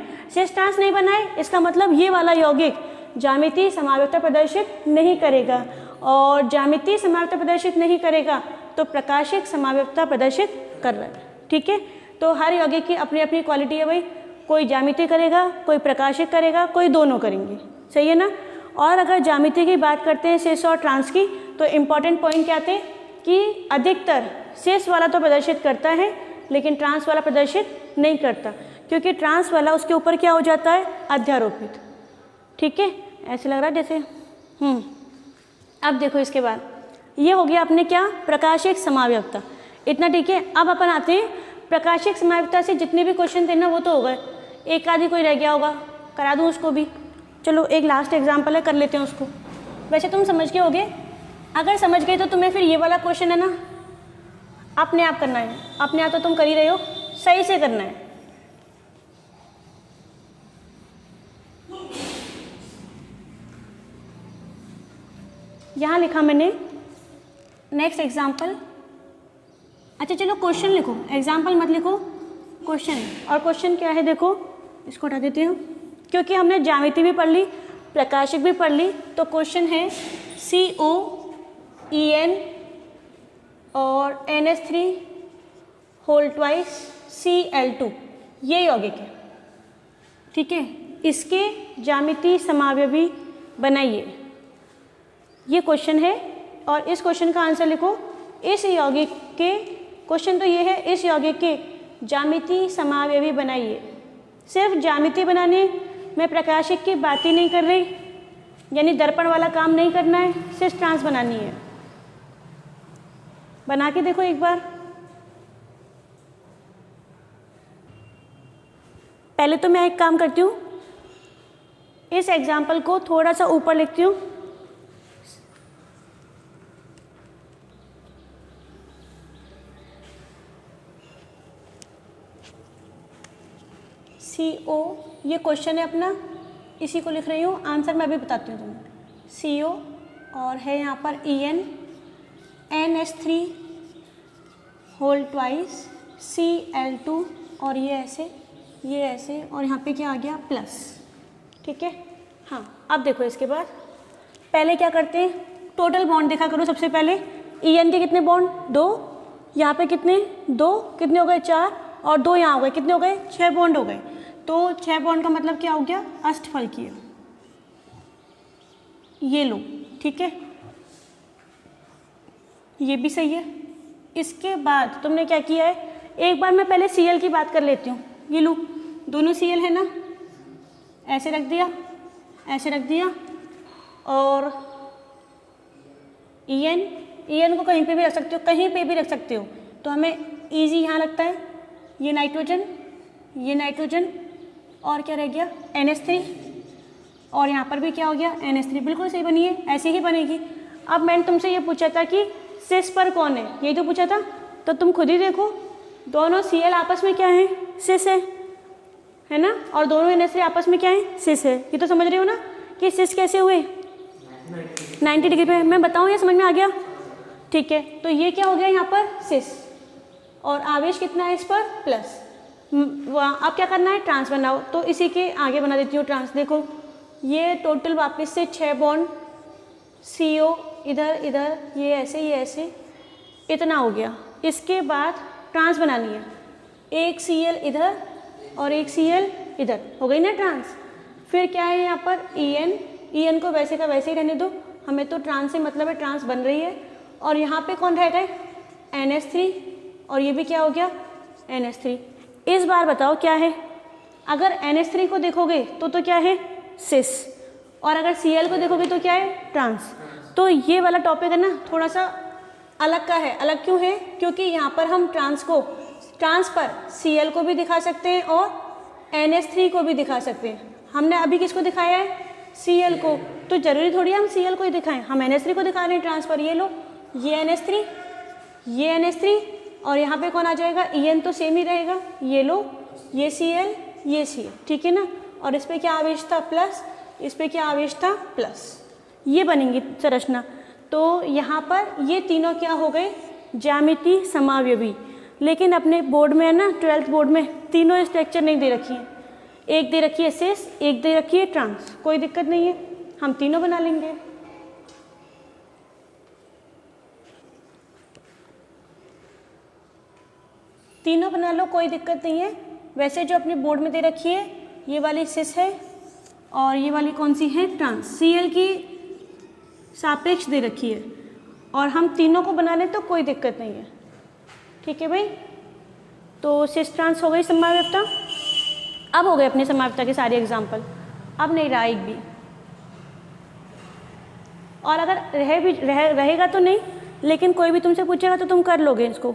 S1: इसका मतलब ये वाला यौगिक ज्यामिति समावयवता प्रदर्शित नहीं करेगा, और ज्यामिति समावयवता प्रदर्शित नहीं करेगा तो प्रकाशिक समावयवता प्रदर्शित कर रहा है, ठीक है। तो हर यौगिक की अपनी अपनी क्वालिटी है भाई, कोई ज्यामिति करेगा, कोई प्रकाशिक करेगा, कोई दोनों करेंगे, सही है ना। और अगर ज्यामिति की बात करते हैं सिस और ट्रांस की, तो इम्पॉर्टेंट पॉइंट क्या थे कि अधिकतर सिस वाला तो प्रदर्शित करता है लेकिन ट्रांस वाला प्रदर्शित नहीं करता, क्योंकि ट्रांस वाला उसके ऊपर क्या हो जाता है, अध्यारोपित, ठीक है, ऐसे लग रहा है जैसे। अब देखो इसके बाद ये हो गया अपने क्या, प्रकाशिक समावयवता, इतना ठीक है। अब अपन आते हैं प्रकाशिक समावयवता से जितने भी क्वेश्चन थे ना वो तो हो गए, एक आधी कोई रह गया होगा, करा दूँ उसको भी, चलो एक लास्ट एग्जाम्पल है, कर लेते हैं उसको। वैसे तुम समझ के होगे, अगर समझ गए तो तुम्हें फिर ये वाला क्वेश्चन है ना अपने आप करना है, अपने आप तो तुम कर ही रहे हो, सही से करना है। यहाँ लिखा मैंने नेक्स्ट एग्जाम्पल। अच्छा चलो क्वेश्चन लिखो, एग्जाम्पल मत लिखो, क्वेश्चन। और क्वेश्चन क्या है देखो, इसको हटा देती हूँ क्योंकि हमने ज्यामिति भी पढ़ ली, प्रकाशिक भी पढ़ ली। तो क्वेश्चन है COEN और NH3 होल ट्वाइस Cl2, ये यौगिक है, ठीक है। इसके ज्यामिति समावयवी बनाइए, ये क्वेश्चन है। और इस क्वेश्चन का आंसर लिखो। इस यौगिक के, क्वेश्चन तो ये है, इस यौगिक के ज्यामिति समावयवी बनाइए। सिर्फ ज्यामिति बनाने में प्रकाशिक की बात ही नहीं कर रही, यानी दर्पण वाला काम नहीं करना है, सिर्फ ट्रांस बनानी है। बना के देखो एक बार। पहले तो मैं एक काम करती हूँ, इस एग्जाम्पल को थोड़ा सा ऊपर लिखती हूँ। CO, ये क्वेश्चन है अपना, इसी को लिख रही हूँ, आंसर मैं अभी बताती हूँ तुम्हें। CO और है यहाँ पर EN, NH3 whole twice Cl2, और ये ऐसे, ये ऐसे, और यहाँ पे क्या आ गया प्लस, ठीक है। हाँ अब देखो इसके बाद पहले क्या करते हैं, टोटल बॉन्ड देखा करो सबसे पहले। EN के कितने बॉन्ड, 2, यहाँ पे कितने, 2, कितने हो गए 4, और 2 यहाँ हो गए, कितने हो गए 6 बॉन्ड हो गए। तो 6 बॉन्ड का मतलब क्या हो गया, अष्टफलकीय, ये लो, ठीक है, ये भी सही है। इसके बाद तुमने क्या किया है, एक बार मैं पहले Cl की बात कर लेती हूँ। ये लो, दोनों Cl है ना, ऐसे रख दिया, ऐसे रख दिया, और EN को कहीं पे भी रख सकते हो, कहीं पे भी रख सकते हो। तो हमें इजी यहाँ लगता है, ये नाइट्रोजन, ये नाइट्रोजन, और क्या रह गया NH3, और यहाँ पर भी क्या हो गया NH3, बिल्कुल सही बनी है, ऐसे ही बनेगी। अब मैंने तुमसे ये पूछा था कि सिस पर कौन है, यही तो पूछा था, तो तुम खुद ही देखो, दोनों Cl आपस में क्या है, सिस है ना, और दोनों NH3 आपस में क्या है, सिस है। ये तो समझ रहे हो ना कि सिस कैसे हुए, 90 डिग्री पे। मैं बताऊँ, ये समझ में आ गया, ठीक है। तो ये क्या हो गया यहाँ पर सिस, और आवेश कितना है इस पर प्लस। अब क्या करना है, ट्रांस बनाओ। तो इसी के आगे बना देती हूँ ट्रांस। देखो ये टोटल वापस से 6 बॉन्ड, CO इधर इधर, ये ऐसे, इतना हो गया। इसके बाद ट्रांस बनानी है, एक Cl इधर और एक Cl इधर, हो गई ना ट्रांस। फिर क्या है यहाँ पर EN को वैसे का वैसे ही रहने दो, हमें तो ट्रांस से मतलब है, ट्रांस बन रही है। और यहाँ पे कौन रह गए NH3, और ये भी क्या हो गया NH3। इस बार बताओ क्या है, अगर NH3 को देखोगे तो क्या है सिस, और अगर Cl को देखोगे तो क्या है ट्रांस। तो ये वाला टॉपिक है ना थोड़ा सा अलग का है। अलग क्यों है, क्योंकि यहाँ पर हम ट्रांस पर Cl को भी दिखा सकते हैं और NH3 को भी दिखा सकते हैं। हमने अभी किसको दिखाया है, Cl को, तो जरूरी थोड़ी हम Cl को ही दिखाएं, हम NH3 को दिखा रहे हैं ट्रांस पर। ये लो, ये NH3, ये NH3, और यहाँ पे कौन आ जाएगा, EN तो सेम ही रहेगा। ये लो, ये Cl, ये Cl, ठीक है ना। और इस पर क्या आवेश था प्लस, इस पर क्या आवेश था प्लस, ये बनेंगी संरचना। तो यहाँ पर ये तीनों क्या हो गए, ज्यामिति समावयवी। लेकिन अपने बोर्ड में है ना, 12th बोर्ड में तीनों स्ट्रक्चर नहीं दे रखी है, एक दे रखी है सिस, एक दे रखी है ट्रांस। कोई दिक्कत नहीं है, हम तीनों बना लेंगे। तीनों बना लो, कोई दिक्कत नहीं है। वैसे जो अपने बोर्ड में दे रखी है, ये वाली सिस है और ये वाली कौन सी है ट्रांस, Cl की सापेक्ष दे रखी है, और हम तीनों को बना लें तो कोई दिक्कत नहीं है, ठीक है भाई। तो सिस ट्रांस हो गई संभाव्यता। अब हो गए अपनी संभाव्यता के सारे एग्जाम्पल, अब नहीं रहा एक भी। और अगर रहेगा तो नहीं, लेकिन कोई भी तुमसे पूछेगा तो तुम कर लोगे इसको,